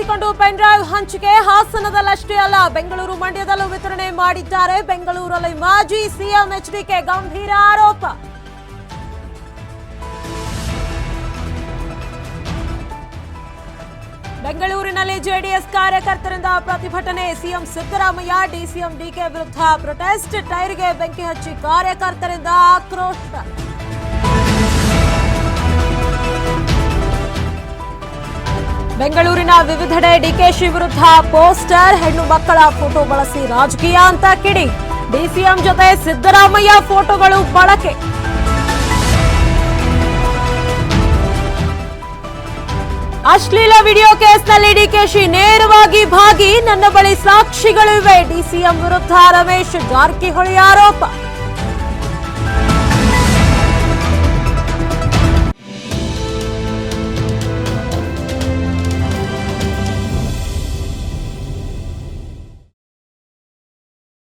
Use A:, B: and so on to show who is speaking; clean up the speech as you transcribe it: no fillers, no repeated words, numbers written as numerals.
A: ಬಳಸಿಕೊಂಡು pen drive ಹಂಚಿಕೆ ಹಾಸನದಲ್ಲಷ್ಟೇ ಅಲ್ಲ ಬೆಂಗಳೂರು ಮಂಡ್ಯದಲ್ಲೂ ವಿತರಣೆ ಮಾಡಿದ್ದಾರೆ. ಬೆಂಗಳೂರಲ್ಲಿ ಮಾಜಿ ಸಿಎಂ ಎಚ್ಡಿಕೆ ಗಂಭೀರ ಆರೋಪ. ಬೆಂಗಳೂರಿನಲ್ಲಿ ಜೆಡಿಎಸ್ ಕಾರ್ಯಕರ್ತರಿಂದ ಪ್ರತಿಭಟನೆ. ಸಿಎಂ ಸಿದ್ದರಾಮಯ್ಯ ಡಿಸಿಎಂ ಡಿಕೆ ವಿರುದ್ಧ ಪ್ರೊಟೆಸ್ಟ್. ಟೈರ್ಗೆ ಬೆಂಕಿ ಹಚ್ಚಿ ಕಾರ್ಯಕರ್ತರಿಂದ ಆಕ್ರೋಶ. ಬೆಂಗಳೂರಿನ ವಿವಿಧೆಡೆ ಡಿಕೆಶಿ ವಿರುದ್ಧ ಪೋಸ್ಟರ್, ಹೆಣ್ಣು ಮಕ್ಕಳ ಫೋಟೋ ಬಳಸಿ ರಾಜಕೀಯ ಅಂತ ಕಿಡಿ. ಡಿಸಿಎಂ ಜೊತೆ ಸಿದ್ದರಾಮಯ್ಯ ಫೋಟೋಗಳು ಬಳಕೆ. ಅಶ್ಲೀಲ ವಿಡಿಯೋ ಕೇಸ್ನಲ್ಲಿ ಡಿಕೆಶಿ ನೇರವಾಗಿ ಭಾಗಿ. ನನ್ನ ಬಳಿ ಸಾಕ್ಷಿಗಳು ಇವೆ. ಡಿಸಿಎಂ ವಿರುದ್ಧ ರಮೇಶ್ ಜಾರಕಿಹೊಳಿ ಆರೋಪ.